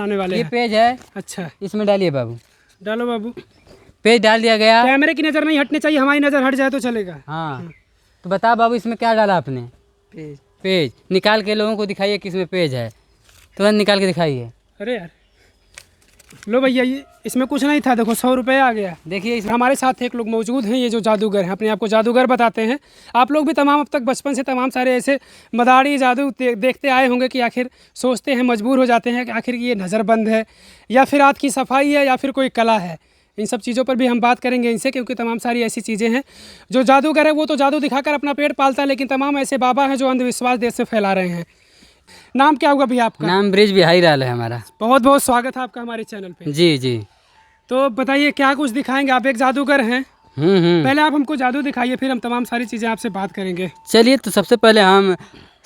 आने वाले ये हैं। पेज है। अच्छा, इसमें डालिए बाबू। डालो बाबू। पेज डाल दिया गया। कैमरे की नज़र नहीं हटनी चाहिए, हमारी नज़र हट जाए तो चलेगा। हाँ, तो बता बाबू इसमें क्या डाला आपने? पेज। पेज निकाल के लोगों को दिखाइए किसमें पेज है, तुरंत निकाल के दिखाइए। अरे यार, लो भैया, ये इसमें कुछ नहीं था, देखो 100 रुपये आ गया। देखिए इसमें हमारे साथ एक लोग मौजूद हैं, ये जो जादूगर हैं, अपने आप को जादूगर बताते हैं। आप लोग भी तमाम अब तक बचपन से तमाम सारे ऐसे मदारी जादू देखते आए होंगे कि आखिर सोचते हैं, मजबूर हो जाते हैं कि आखिर ये नज़रबंद है या फिर रात की सफाई है या फिर कोई कला है। इन सब चीज़ों पर भी हम बात करेंगे इनसे, क्योंकि तमाम सारी ऐसी चीज़ें हैं। जो जादूगर है वो तो जादू दिखाकर अपना पेट पालता है, लेकिन तमाम ऐसे बाबा हैं जो अंधविश्वास देश से फैला रहे हैं। नाम क्या होगा भैया आपका? नाम ब्रिज बिहारी लाल है हमारा। बहुत बहुत स्वागत है आपका हमारे चैनल पे। जी जी। तो बताइए क्या कुछ दिखाएंगे? आप एक जादूगर हैं, पहले आप हमको जादू दिखाइए, फिर हम तमाम सारी चीज़ें आपसे बात करेंगे। चलिए, तो सबसे पहले हम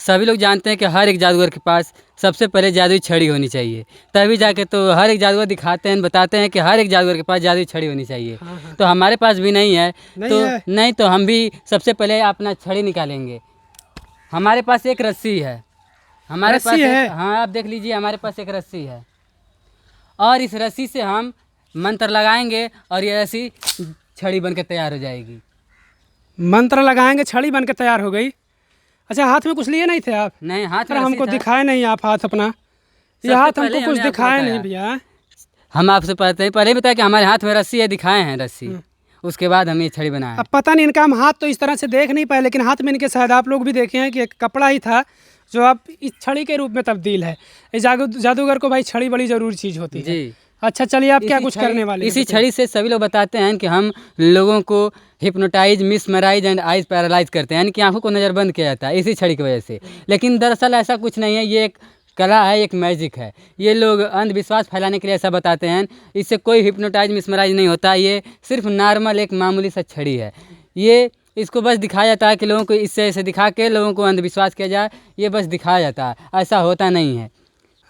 सभी लोग जानते हैं कि हर एक जादूगर के पास सबसे पहले जादुई छड़ी होनी चाहिए, तभी जाके तो हर एक जादूगर दिखाते हैं, बताते हैं कि हर एक जादूगर के पास जादुई छड़ी होनी चाहिए। हाँ। तो हमारे पास भी नहीं है, नहीं तो हम भी सबसे पहले अपना छड़ी निकालेंगे। हमारे पास एक रस्सी है, हमारे रस्सी पास है? हाँ, आप देख लीजिए, हमारे पास एक रस्सी है और इस रस्सी से हम मंत्र लगाएंगे और ये रस्सी छड़ी बन के तैयार हो जाएगी। मंत्र लगाएंगे, छड़ी बन के तैयार हो गई। अच्छा, हाथ में कुछ लिए नहीं थे आप? नहीं, हाथ में अरे हमको दिखाए नहीं आप हाथ अपना, ये हाथ हमको कुछ दिखाए नहीं भैया। हम आपसे पहले ही बताया कि हमारे हाथ में रस्सी है, दिखाए हैं रस्सी, उसके बाद हम ये छड़ी बनाए। अब पता नहीं इनका हम हाथ तो इस तरह से देख नहीं पाए, लेकिन हाथ में इनके शायद आप लोग भी देखे हैं कि एक कपड़ा ही था जो अब इस छड़ी के रूप में तब्दील है। इस जादूगर को भाई छड़ी बड़ी ज़रूरी चीज़ होती है जी। अच्छा, चलिए आप क्या कुछ करने वाले हैं? इसी छड़ी से सभी लोग बताते हैं कि हम लोगों को hypnotise, mesmerise and eyes paralyse करते हैं, यानी कि आंखों को नज़रबंद किया जाता है इसी छड़ी की वजह से। लेकिन दरअसल ऐसा कुछ नहीं है, ये एक कला है, एक मैजिक है। ये लोग अंधविश्वास फैलाने के लिए ऐसा बताते हैं, इससे कोई हिप्नोटाइज, मिसमराइज नहीं होता। ये सिर्फ नॉर्मल एक मामूली सा छड़ी है। ये इसको बस दिखाया जाता है कि लोगों को इससे ऐसे दिखा के लोगों को अंधविश्वास किया जाए, ये बस दिखाया जाता है, ऐसा होता नहीं है।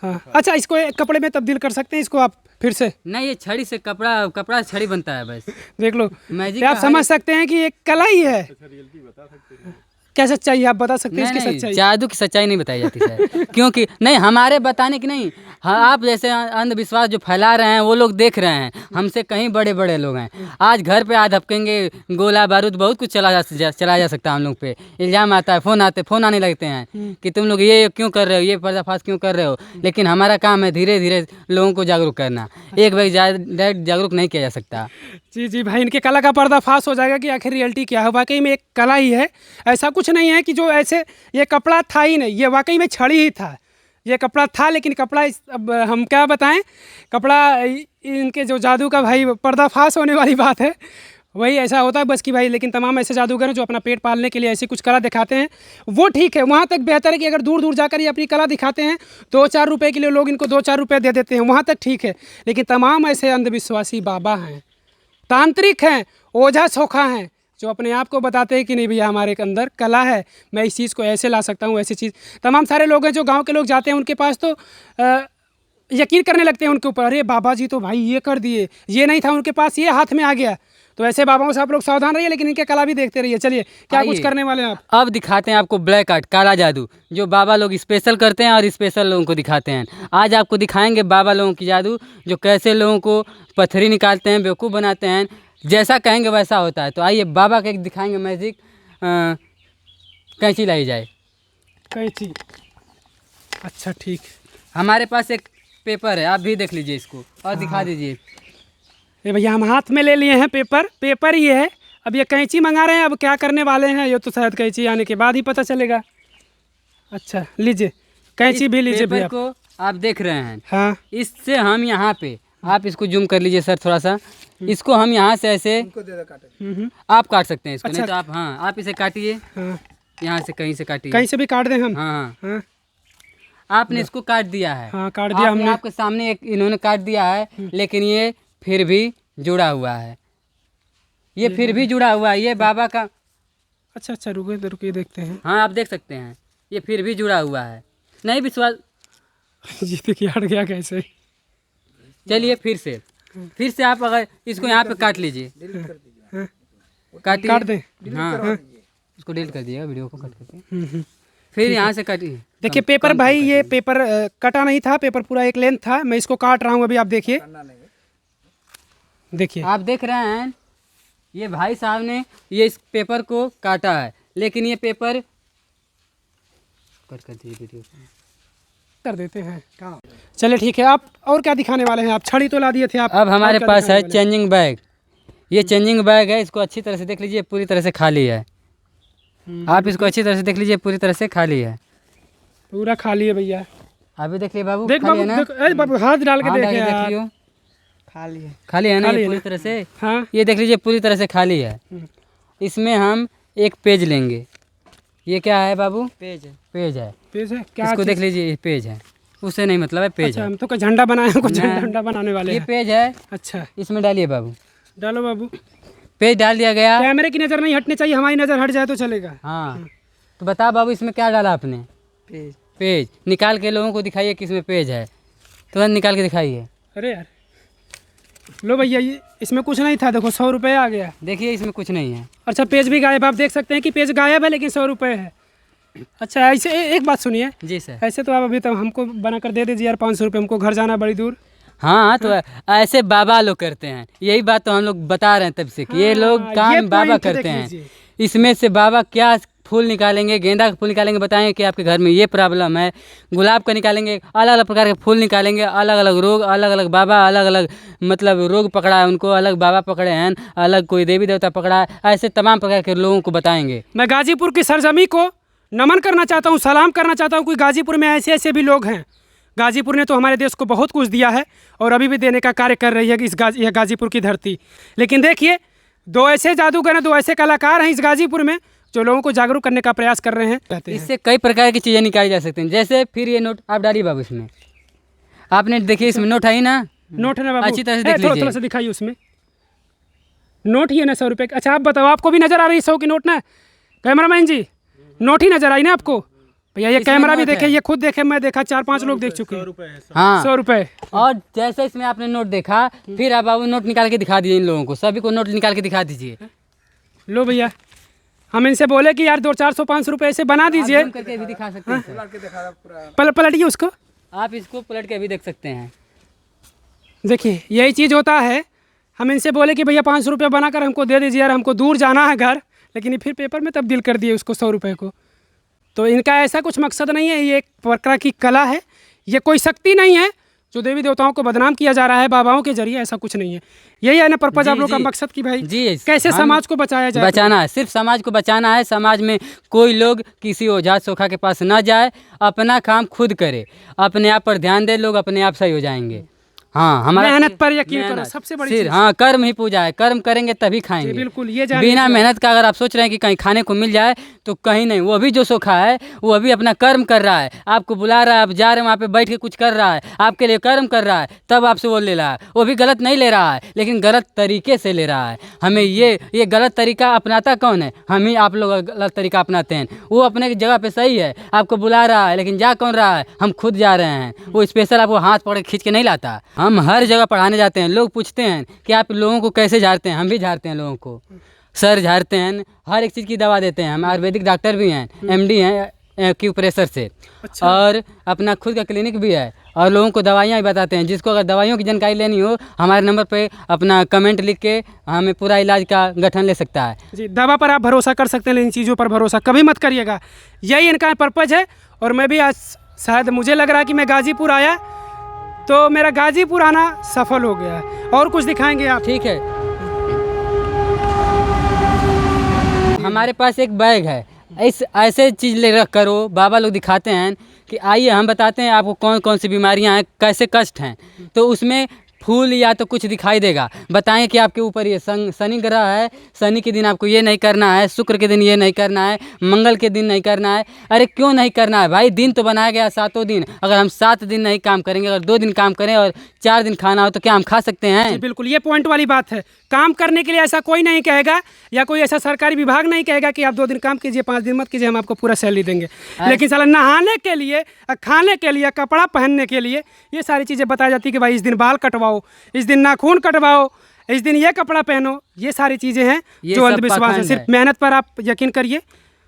हाँ। अच्छा, इसको एक कपड़े में तब्दील कर सकते हैं इसको आप फिर से? नहीं, ये छड़ी से कपड़ा से छड़ी बनता है बस। देख लो, मैजिक आप समझ सकते हैं कि ये कला ही है। क्या सच्चाई है आप बता सकते हैं इसकी सच्चाई? जादू की सच्चाई नहीं बताई जाती सर, क्योंकि नहीं, हमारे बताने की नहीं। हाँ, आप जैसे अंधविश्वास जो फैला रहे हैं वो लोग देख रहे हैं, हमसे कहीं बड़े बड़े लोग हैं। आज घर पे आज धपकेंगे, गोला बारूद बहुत कुछ चला जा सकता है हम लोग पे। इल्ज़ाम आता है, फ़ोन आने लगते हैं कि तुम लोग ये क्यों कर रहे हो, ये पर्दाफाश क्यों कर रहे हो। लेकिन हमारा काम है धीरे धीरे लोगों को जागरूक करना, एक बार डायरेक्ट जागरूक नहीं किया जा सकता। जी जी भाई, इनके कला का पर्दाफाश हो जाएगा कि आखिर रियलिटी क्या है। वाकई में एक कला ही है, ऐसा कुछ नहीं है कि जो ऐसे ये कपड़ा था ही नहीं, ये वाकई में छड़ी ही था। ये कपड़ा था, लेकिन कपड़ा अब हम क्या बताएं, कपड़ा इनके जो जादू का भाई पर्दाफाश होने वाली बात है, वही ऐसा होता है बस कि भाई। लेकिन तमाम ऐसे जादूगर हैं जो अपना पेट पालने के लिए ऐसी कुछ कला दिखाते हैं, वो ठीक है, वहाँ तक बेहतर है कि अगर दूर दूर जाकर ये अपनी कला दिखाते हैं, 2-4 रुपये के लिए लोग इनको 2-4 रुपये दे देते हैं, वहाँ तक ठीक है। लेकिन तमाम ऐसे अंधविश्वासी बाबा हैं, तांत्रिक हैं, ओझा सोखा हैं, जो अपने आप को बताते हैं कि नहीं भैया हमारे अंदर कला है, मैं इस चीज़ को ऐसे ला सकता हूँ, ऐसी चीज़। तमाम सारे लोग हैं जो गांव के लोग जाते हैं, उनके पास तो यकीन करने लगते हैं उनके ऊपर, अरे बाबा जी तो भाई ये कर दिए, ये नहीं था उनके पास, ये हाथ में आ गया। तो ऐसे बाबाओं से आप लोग सावधान रहिए, लेकिन इनके कला भी देखते रहिए। चलिए क्या कुछ करने वाले हैं आप? अब दिखाते हैं आपको ब्लैक आर्ट, काला जादू, जो बाबा लोग स्पेशल करते हैं और स्पेशल लोगों को दिखाते हैं। आज आपको दिखाएंगे बाबा लोगों की जादू, जो कैसे लोगों को पत्थरी निकालते हैं, बेवकूफ़ बनाते हैं, जैसा कहेंगे वैसा होता है। तो आइए बाबा का एक दिखाएंगे मैजिक। कैंची लाई जाए। कैंची? अच्छा ठीक। हमारे पास एक पेपर है, आप भी देख लीजिए इसको और दिखा दीजिए। ये भैया हम हाथ में ले लिए हैं पेपर ही है। अब ये कैंची मंगा रहे हैं, अब क्या करने वाले हैं ये तो शायद कैंची आने के बाद ही पता चलेगा। अच्छा लीजिए, कैंची भी लीजिए भैया। को आप देख रहे हैं, हाँ, इससे हम यहाँ पे, आप इसको जूम कर लीजिए सर थोड़ा सा, इसको हम यहाँ से ऐसे आप काट सकते हैं इसको। अच्छा। नहीं तो आप, हाँ, आप इसे काटिए, हाँ, यहाँ से कहीं से काटिए, कहीं से भी काट दें हम। हाँ हाँ, आपने इसको काट दिया है। हाँ, काट दिया हमने। आपके सामने एक इन्होंने काट दिया है, लेकिन ये फिर भी जुड़ा हुआ है, ये फिर भी जुड़ा हुआ है, ये बाबा का। अच्छा रुकिए देखते हैं। हाँ, आप देख सकते हैं, ये फिर भी जुड़ा हुआ है। नहीं विश्वास जी देखिए हट गया कैसे। चलिए फिर से आप अगर इसको यहाँ पे काट लीजिए, काट दें। हाँ, इसको डिलीट कर दिएगा, वीडियो को कट करके। फिर यहाँ से काटिए, देखिए पेपर भाई, ये पेपर कटा नहीं था, पेपर पूरा एक लेंथ था। मैं इसको काट रहा हूँ अभी, आप देखिए। देखिए आप देख रहे हैं, ये भाई साहब ने ये इस पेपर को काटा है, लेकिन ये पेपर कट कर दिए वीडियो कर देते हैं। चलिए ठीक है, आप और क्या दिखाने वाले हैं? आप छड़ी तो ला दिए थे आप। अब हमारे और क्या पास दिखाने है वाले हैं? Changing bag. ये चेंजिंग बैग है, इसको अच्छी तरह से देख लीजिए, पूरी तरह से खाली है। आप इसको अच्छी तरह से देख लीजिए, पूरी तरह से खाली है, पूरा खाली है भैया। अभी देख लीजिए बाबू, देख खाली बाबू, है ना? देख, ए बाबू हाथ डाल के हाँ, देख डाल के देख यार। लियो। खाली है, खाली है ना खाली ये है पूरी ना? तरह से? हाँ ये देख लीजिए पूरी तरह से खाली है। इसमें हम एक पेज लेंगे। ये क्या है बाबू? पेज है। पेज है, पेज है क्या? इसको देख लीजिए, ये पेज है, उससे नहीं मतलब है, पेज अच्छा, है। हम तो कोई झंडा बनाए, कुछ ना। झंडा बनाने वाले ये हैं। पेज है, अच्छा इसमें डालिए बाबू। डालो बाबू। पेज डाल दिया गया। कैमरे की नज़र नहीं हटनी चाहिए, हमारी नज़र हट जाए तो चलेगा। हाँ, तो बता बाबू, इसमें क्या डाला आपने? पेज। पेज निकाल के लोगों को दिखाइए कि इसमें पेज है, तुरंत निकाल के दिखाइए। अरे यार, लो भैया, ये इसमें कुछ नहीं था, देखो 100 रुपये आ गया। देखिए इसमें कुछ नहीं है। अच्छा, पेज भी गायब, आप देख सकते हैं कि पेज गायब है, लेकिन 100 रुपये है। अच्छा ऐसे एक बात सुनिए, जी सर। ऐसे तो आप अभी तो हमको बना कर दे दीजिए यार 500 रुपये, हमको घर जाना है बड़ी दूर। हाँ, तो ऐसे बाबा लोग करते हैं, यही बात तो हम लोग बता रहे हैं तब से कि ये लोग हाँ, काम ये बाबा point करते देख हैं। लीजिए। इसमें से बाबा क्या फूल निकालेंगे, गेंदा का फूल निकालेंगे, बताएंगे कि आपके घर में ये प्रॉब्लम है, गुलाब का निकालेंगे, अलग अलग प्रकार के फूल निकालेंगे, अलग अलग रोग, अलग अलग बाबा, अलग अलग मतलब रोग पकड़ा है उनको, अलग बाबा पकड़े हैं, अलग कोई देवी देवता पकड़ा है, ऐसे तमाम प्रकार के लोगों को बताएंगे। मैं गाजीपुर की सरजमी को नमन करना चाहता हूँ, सलाम करना चाहता हूँ कि गाजीपुर में ऐसे ऐसे भी लोग हैं। गाजीपुर ने तो हमारे देश को बहुत कुछ दिया है और अभी भी देने का कार्य कर रही है कि यह गाजीपुर की धरती। लेकिन देखिए, दो ऐसे जादूगर हैं, दो ऐसे कलाकार हैं इस गाजीपुर में जो लोगों को जागरूक करने का प्रयास कर रहे हैं। इससे कई प्रकार की चीज़ें निकाली जा सकती हैं, जैसे फिर ये नोट आप डालिए बाबू इसमें। आपने देखिए इसमें नोट है ही ना? नोट है ना बाबू? अच्छी तरह से देख थोड़ा लीजिए। सा दिखाइए, उसमें नोट ही है ना 100 रुपये? अच्छा आप बताओ, आपको भी नज़र आ रही है 100 की नोट ना? कैमरामैन जी, नोट ही नज़र आई ना आपको? भैया ये इसमें कैमरा भी नोट देखे, है। ये खुद देखे, मैं देखा, 4-5 लोग देख चुके हैं। हाँ, 100 रुपये। और जैसे इसमें आपने नोट देखा, फिर आप बाबू नोट निकाल के दिखा दीजिए इन लोगों को, सभी को नोट निकाल के दिखा दीजिए। लो भैया, हम इनसे बोले कि यार 200-400-500 रुपये ऐसे बना दीजिए। आप zoom करके भी दिखा सकते हैं सर। पलटिए उसको, आप इसको पलट के भी देख सकते हैं। देखिए यही चीज़ होता है। हम इनसे बोले कि भैया 500 रुपये बनाकर हमको दे दीजिए यार, हमको दूर जाना है घर, लेकिन ये फिर पेपर में तब्दील कर दिए उसको 100 रुपये को। तो इनका ऐसा कुछ मकसद नहीं है, ये एक प्रकार की कला है, ये कोई शक्ति नहीं है जो देवी देवताओं को बदनाम किया जा रहा है बाबाओं के जरिए, ऐसा कुछ नहीं है। यही है ना पर्पज आप लोग का मकसद कि भाई जी, कैसे हम समाज को बचाया जाए। बचाना है, सिर्फ समाज को बचाना है। समाज में कोई लोग किसी ओझा सोखा के पास ना जाए, अपना काम खुद करे, अपने आप पर ध्यान दे, लोग अपने आप सही हो जाएंगे। हाँ, हमारा मेहनत पर यकीन करो, मेहनत, सबसे बड़ी सिर्फ चीज़। हाँ, कर्म ही पूजा है, कर्म करेंगे तभी खाएंगे। बिल्कुल, ये जानिए बिना कि- मेहनत का अगर आप सोच रहे हैं कि कहीं खाने को मिल जाए, तो कहीं नहीं। वो अभी जो सोखा है वो अभी अपना कर्म कर रहा है, आपको बुला रहा है, आप जा रहे हैं वहाँ पे बैठ के कुछ कर रहा है, आपके लिए कर्म कर रहा है, तब आपसे वो ले रहा है। वो भी गलत नहीं ले रहा है, लेकिन गलत तरीके से ले रहा है। हमें ये गलत तरीका अपनाता कौन है? हम ही, आप लोग गलत तरीका अपनाते हैं। वो अपने जगह पे सही है, आपको बुला रहा है, लेकिन जा कौन रहा है? हम खुद जा रहे हैं। वो स्पेशल आपको हाथ पकड़ के खींच के नहीं लाता। हम हर जगह पढ़ाने जाते हैं, लोग पूछते हैं कि आप लोगों को कैसे झाड़ते हैं? हम भी झाड़ते हैं लोगों को, सर झाड़ते हैं, हर एक चीज़ की दवा देते हैं। हम आयुर्वेदिक डॉक्टर भी हैं, MD हैं एक्यूप्रेशर से। अच्छा। और अपना खुद का क्लिनिक भी है, और लोगों को दवाइयाँ भी बताते हैं। जिसको अगर दवाइयों की जानकारी लेनी हो, हमारे नंबर पे अपना कमेंट लिख के हमें पूरा इलाज का गठन ले सकता है। जी, दवा पर आप भरोसा कर सकते हैं, लेकिन इन चीज़ों पर भरोसा कभी मत करिएगा। यही इनका पर्पज है। और मैं भी आज शायद मुझे लग रहा है कि मैं गाजीपुर आया तो मेरा गाजीपुर आना सफल हो गया है। और कुछ दिखाएंगे आप? ठीक है, हमारे पास एक बैग है, ऐसे चीज़ ले रख कर वो बाबा लोग दिखाते हैं कि आइए हम बताते हैं आपको कौन कौन सी बीमारियां हैं, कैसे कष्ट हैं। तो उसमें फूल या तो कुछ दिखाई देगा, बताएं कि आपके ऊपर ये शनि ग्रह है, शनि के दिन आपको ये नहीं करना है, शुक्र के दिन ये नहीं करना है, मंगल के दिन नहीं करना है। अरे क्यों नहीं करना है भाई? दिन तो बनाया गया 7 दिन। अगर हम 7 दिन नहीं काम करेंगे, अगर 2 दिन काम करें और 4 दिन खाना हो, तो क्या हम खा सकते जी हैं? बिल्कुल, ये पॉइंट वाली बात है। काम करने के लिए ऐसा कोई नहीं कहेगा, या कोई ऐसा सरकारी विभाग नहीं कहेगा कि आप 2 दिन काम कीजिए, 5 दिन मत कीजिए, हम आपको पूरा सैलरी देंगे। लेकिन साला नहाने के लिए, खाने के लिए, कपड़ा पहनने के लिए ये सारी चीज़ें बताई जाती है कि भाई इस दिन बाल कटवाओ, इस दिन नाखून कटवाओ, इस दिन ये कपड़ा पहनो। ये सारी चीज़ें हैं ये जो सब अंधविश्वास है। पाखंड सिर्फ है। मेहनत पर आप यकीन करिए,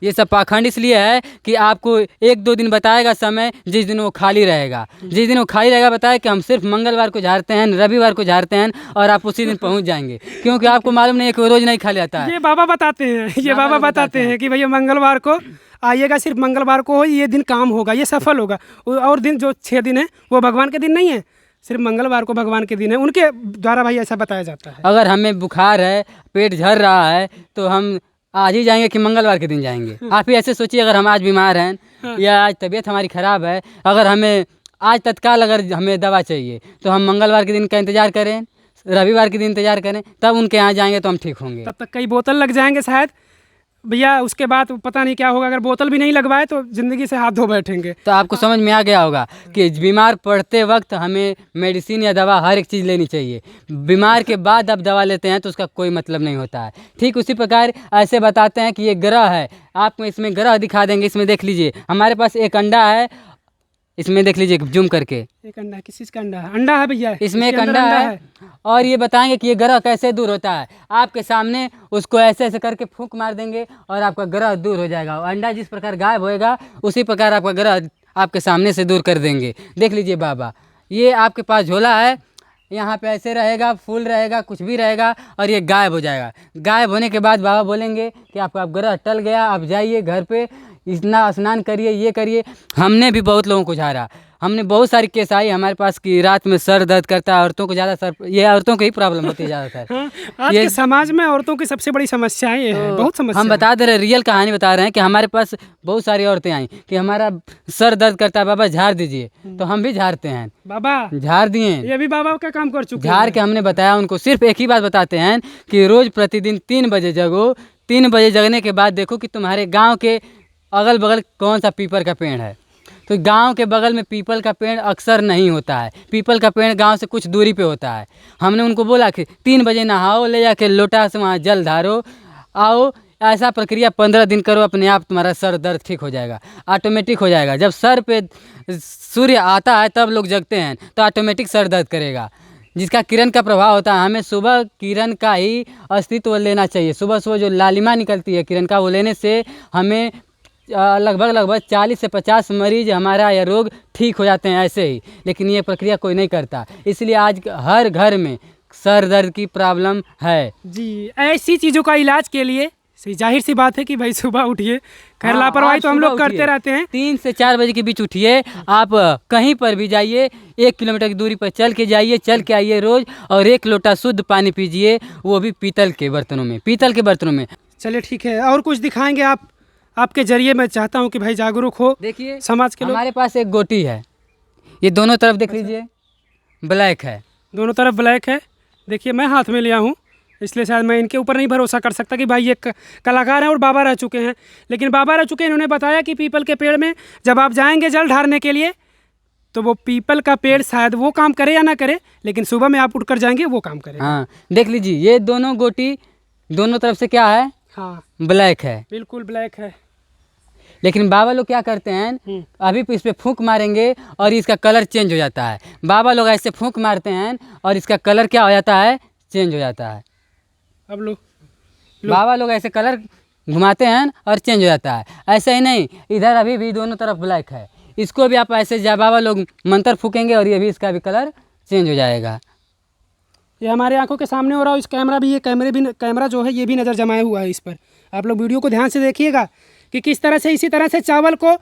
ये सब पाखंड इसलिए है कि आपको 1-2 दिन बताएगा समय, जिस दिन वो खाली रहेगा। जिस दिन वो खाली रहेगा बताए कि हम सिर्फ मंगलवार को झाड़ते हैं, रविवार को झाड़ते हैं, और आप उसी दिन पहुंच जाएंगे, क्योंकि आपको मालूम नहीं है कि रोज़ नहीं खाली आता है। ये बाबा बताते हैं, ये बाबा बताते हैं कि भैया मंगलवार को आइएगा, सिर्फ मंगलवार को हो, ये दिन काम होगा, ये सफल होगा। और दिन जो 6 दिन है वो भगवान के दिन नहीं है, सिर्फ मंगलवार को भगवान के दिन है, उनके द्वारा भाई ऐसा बताया जाता है। अगर हमें बुखार है, पेट झड़ रहा है, तो हम आज ही जाएंगे कि मंगलवार के दिन जाएंगे? आप ही ऐसे सोचिए, अगर हम आज बीमार हैं या आज तबीयत हमारी ख़राब है, अगर हमें आज तत्काल अगर हमें दवा चाहिए, तो हम मंगलवार के दिन का इंतज़ार करें, रविवार के दिन इंतज़ार करें, तब उनके यहाँ जाएंगे तो हम ठीक होंगे। तब तक कई बोतल लग जाएंगे शायद भैया, उसके बाद पता नहीं क्या होगा। अगर बोतल भी नहीं लगवाए तो ज़िंदगी से हाथ धो बैठेंगे। तो आपको समझ में आ गया होगा कि बीमार पड़ते वक्त हमें मेडिसिन या दवा हर एक चीज़ लेनी चाहिए। बीमार के बाद आप दवा लेते हैं तो उसका कोई मतलब नहीं होता है। ठीक उसी प्रकार ऐसे बताते हैं कि ये ग्रह है, आपको इसमें ग्रह दिखा देंगे। इसमें देख लीजिए, हमारे पास एक अंडा है, इसमें देख लीजिए जूम करके, एक अंडा, किस चीज़ का अंडा है? अंडा है भैया, इसमें एक इसके अंदर अंडा है। और ये बताएंगे कि ये ग्रह कैसे दूर होता है। आपके सामने उसको ऐसे ऐसे करके फूंक मार देंगे और आपका ग्रह दूर हो जाएगा। अंडा जिस प्रकार गायब होएगा, उसी प्रकार आपका ग्रह आपके सामने से दूर कर देंगे। देख लीजिए बाबा, ये आपके पास झोला है, यहाँ पे ऐसे रहेगा, फूल रहेगा, कुछ भी रहेगा, और ये गायब हो जाएगा। गायब होने के बाद बाबा बोलेंगे कि आपका ग्रह टल गया, आप जाइए घर पे, इतना स्नान करिए, ये करिए। हमने भी बहुत लोगों को झाड़ा, हमने बहुत सारी केस आई हमारे पास कि रात में सर दर्द करता है। औरतों को ज़्यादा सर, ये औरतों की ही प्रॉब्लम होती है ज़्यादातर। हाँ, आज के समाज में औरतों की सबसे बड़ी समस्या ये है, बहुत समस्या। हम बता दे रहे, रियल कहानी बता रहे हैं कि हमारे पास बहुत सारी औरतें आई कि हमारा सर दर्द करता है, बाबा झाड़ दीजिए, तो हम भी झाड़ते हैं। बाबा झाड़ दिए, ये भी बाबा का काम कर चुके झाड़ के हमने बताया उनको। सिर्फ एक ही बात बताते हैं कि रोज़ प्रतिदिन 3 बजे जगो। 3 बजे जगने के बाद देखो कि तुम्हारे गाँव के अगल बगल कौन सा पीपल का पेड़ है। तो गांव के बगल में पीपल का पेड़ अक्सर नहीं होता है, पीपल का पेड़ गांव से कुछ दूरी पे होता है। हमने उनको बोला कि 3 बजे नहाओ, ले जाके लोटा से वहाँ जल धारो, आओ। ऐसा प्रक्रिया 15 दिन करो, अपने आप तुम्हारा सर दर्द ठीक हो जाएगा, ऑटोमेटिक हो जाएगा। जब सर पे सूर्य आता है तब लोग जगते हैं, तो ऑटोमेटिक सर दर्द करेगा। जिसका किरण का प्रभाव होता है, हमें सुबह किरण का ही अस्तित्व लेना चाहिए। सुबह सुबह जो लालिमा निकलती है किरण का, वो लेने से हमें लगभग 40 से 50 मरीज हमारा यह रोग ठीक हो जाते हैं ऐसे ही। लेकिन ये प्रक्रिया कोई नहीं करता, इसलिए आज हर घर में सर दर्द की प्रॉब्लम है जी। ऐसी चीज़ों का इलाज के लिए जाहिर सी बात है कि भाई सुबह उठिए। खैर लापरवाही तो हम लोग करते रहते हैं। 3 से 4 बजे के बीच उठिए, आप कहीं पर भी जाइए, 1 किलोमीटर की दूरी पर चल के जाइए, चल के आइए रोज़, और 1 लोटा शुद्ध पानी पीजिए, वो भी पीतल के बर्तनों में, पीतल के बर्तनों में। चलिए ठीक है, और कुछ दिखाएंगे आप? आपके जरिए मैं चाहता हूँ कि भाई जागरूक हो देखिए समाज के लोग। हमारे पास एक गोटी है, ये दोनों तरफ देख लीजिए, ब्लैक है, दोनों तरफ ब्लैक है। देखिए मैं हाथ में लिया हूँ, इसलिए शायद मैं इनके ऊपर नहीं भरोसा कर सकता कि भाई ये कलाकार हैं और बाबा रह चुके हैं। लेकिन बाबा रह चुके हैं, इन्होंने बताया कि पीपल के पेड़ में जब आप जाएंगे जल ढारने के लिए, तो वो पीपल का पेड़ शायद वो काम करे या ना करे, लेकिन सुबह में आप उठकर जाएंगे वो काम करेगा। हाँ देख लीजिए, ये दोनों गोटी दोनों तरफ से क्या है, हाँ ब्लैक है, बिल्कुल ब्लैक है। लेकिन बाबा लोग क्या करते हैं, अभी इस पर फूंक मारेंगे और इसका कलर चेंज हो जाता है। बाबा लोग ऐसे फूंक मारते हैं और इसका कलर क्या हो जाता है, चेंज हो जाता है। अब लो बाबा लोग ऐसे कलर घुमाते हैं और चेंज हो जाता है। ऐसा ही नहीं, इधर अभी भी दोनों तरफ ब्लैक है, इसको भी आप ऐसे जब बाबा लोग मंत्र फूकेंगे और ये भी, इसका भी कलर चेंज हो जाएगा। ये हमारे आंखों के सामने हो रहा है। इस कैमरा भी, ये कैमरा जो है ये भी नज़र जमाया हुआ है इस पर। आप लोग वीडियो को ध्यान से देखिएगा कि किस तरह से, इसी तरह से चावल को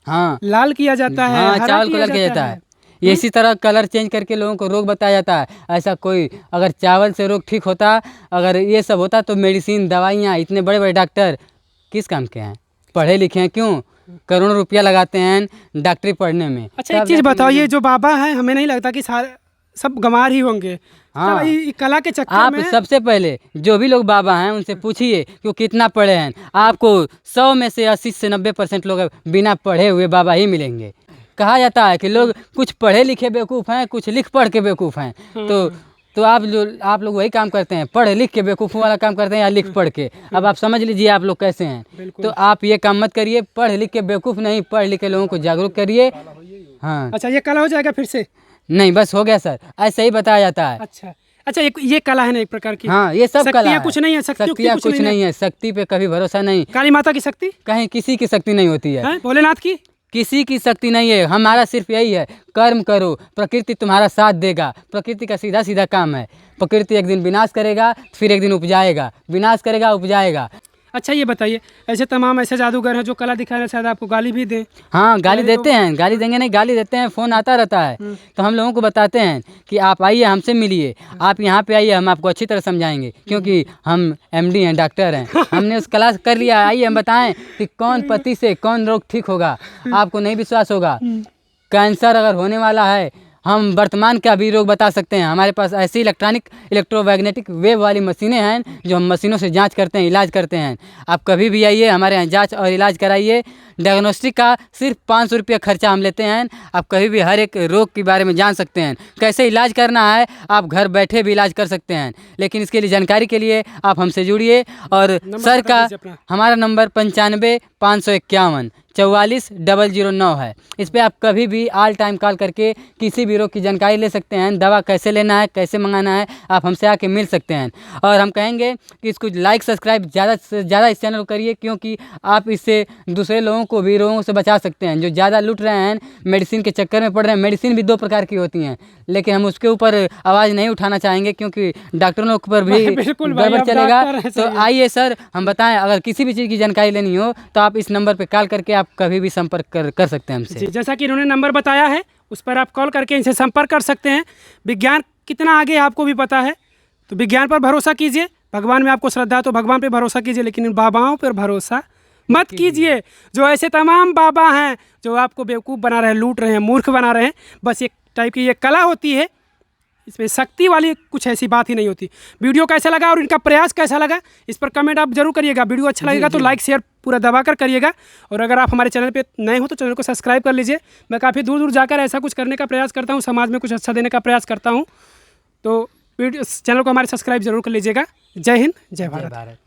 हाँ लाल किया जाता है, हाँ, हरा चावल को लाल किया जाता है। ये इसी तरह कलर चेंज करके लोगों को रोग बताया जाता है। ऐसा कोई, अगर चावल से रोग ठीक होता, अगर ये सब होता, तो मेडिसिन, दवाइयाँ, इतने बड़े बड़े डॉक्टर किस काम के हैं, पढ़े लिखे हैं, क्यों करोड़ों रुपया लगाते हैं डॉक्टरी पढ़ने में। अच्छा एक चीज़ बताओ, ये जो बाबा हैं, हमें नहीं लगता कि सारे सब गंवार ही होंगे। हाँ, कला के चक्कर आप में सबसे पहले जो भी लोग बाबा हैं उनसे पूछिए कि वो कितना पढ़े हैं। आपको 100 में से 80 से 90% लोग बिना पढ़े हुए बाबा ही मिलेंगे। कहा जाता है कि लोग कुछ पढ़े लिखे बेवकूफ़ हैं, कुछ लिख पढ़ के बेवकूफ़ हैं। तो आप लोग वही काम करते हैं, पढ़ लिख के बेवकूफ़ों वाला काम करते हैं या लिख पढ़ के। अब आप समझ लीजिए आप लोग कैसे हैं। तो आप ये काम मत करिए, पढ़ लिख के बेवकूफ़ नहीं, पढ़ लिख के लोगों को जागरूक करिए। हाँ अच्छा ये कला हो जाएगा फिर से? नहीं, बस हो गया सर, ऐसे ही बताया जाता है। अच्छा अच्छा, ये कला है ना एक प्रकार की। हाँ, ये सब कला शक्तियाँ है। कुछ नहीं है, शक्तियों की शक्तियाँ कुछ नहीं है, शक्ति पे कभी भरोसा नहीं। काली माता की शक्ति कहीं किसी की शक्ति नहीं होती है, है, भोलेनाथ की। किसी की शक्ति नहीं है। हमारा सिर्फ यही है, कर्म करो, प्रकृति तुम्हारा साथ देगा। प्रकृति का सीधा सीधा काम है। प्रकृति एक दिन विनाश करेगा, फिर एक दिन उपजाएगा, विनाश करेगा, उपजाएगा। अच्छा ये बताइए, ऐसे तमाम ऐसे जादूगर हैं जो कला दिखा रहे, शायद आपको गाली भी दें। हाँ, गाली देते हैं, गाली देंगे नहीं, गाली देते हैं, फ़ोन आता रहता है। तो हम लोगों को बताते हैं कि आप आइए, हमसे मिलिए, आप यहाँ पे आइए, हम आपको अच्छी तरह समझाएंगे, क्योंकि हम MD हैं, डॉक्टर हैं, हमने उस क्लास कर लिया है। आइए हम बताएं कि कौन पति से कौन रोग ठीक होगा। आपको नहीं विश्वास होगा, कैंसर अगर होने वाला है, हम वर्तमान का भी रोग बता सकते हैं। हमारे पास ऐसी इलेक्ट्रोमैग्नेटिक वेव वाली मशीनें हैं जो हम मशीनों से जांच करते हैं, इलाज करते हैं। आप कभी भी आइए, हमारे यहाँ जांच और इलाज कराइए। डायग्नोस्टिक का सिर्फ 500 रुपये खर्चा हम लेते हैं। आप कभी भी हर एक रोग के बारे में जान सकते हैं, कैसे इलाज करना है, आप घर बैठे भी इलाज कर सकते हैं। लेकिन इसके लिए जानकारी के लिए आप हमसे जुड़िए। और सर का हमारा नंबर 95 551 44 009 है। इस पर आप कभी भी ऑल टाइम कॉल करके किसी भी रोग की जानकारी ले सकते हैं। दवा कैसे लेना है, कैसे मंगाना है, आप हमसे आके मिल सकते हैं। और हम कहेंगे कि इसको लाइक सब्सक्राइब ज़्यादा से ज़्यादा इस चैनल को करिए, क्योंकि आप इससे दूसरे लोगों को भी रोगों से बचा सकते हैं जो ज़्यादा लूट रहे हैं, मेडिसिन के चक्कर में पड़ रहे हैं। मेडिसिन भी 2 प्रकार की होती हैं, लेकिन हम उसके ऊपर आवाज़ नहीं उठाना चाहेंगे, क्योंकि डॉक्टरों के ऊपर भी गड़बड़ चलेगा। तो आइए सर, हम बताएं, अगर किसी भी चीज़ की जानकारी लेनी हो तो आप इस नंबर पर कॉल करके आप कभी भी संपर्क कर सकते हैं हमसे। जैसा कि इन्होंने नंबर बताया है, उस पर आप कॉल करके इनसे संपर्क कर सकते हैं। विज्ञान कितना आगे आपको भी पता है, तो विज्ञान पर भरोसा कीजिए। भगवान में आपको श्रद्धा है तो भगवान पर भरोसा कीजिए, लेकिन इन बाबाओं पर भरोसा मत कीजिए। जो ऐसे तमाम बाबा हैं जो आपको बेवकूफ़ बना रहे हैं, लूट रहे हैं, मूर्ख बना रहे हैं। बस एक टाइप की ये कला होती है, इसमें शक्ति वाली कुछ ऐसी बात ही नहीं होती। वीडियो कैसा लगा और इनका प्रयास कैसा लगा, इस पर कमेंट आप जरूर करिएगा। वीडियो अच्छा लगेगा तो लाइक शेयर पूरा दबा कर करिएगा। और अगर आप हमारे चैनल पे नए हो तो चैनल को सब्सक्राइब कर लीजिए। मैं काफ़ी दूर दूर जाकर ऐसा कुछ करने का प्रयास करता हूँ, समाज में कुछ अच्छा देने का प्रयास करता हूँ। तो वीडियो चैनल को हमारे सब्सक्राइब जरूर कर लीजिएगा। जय हिंद, जय भारत।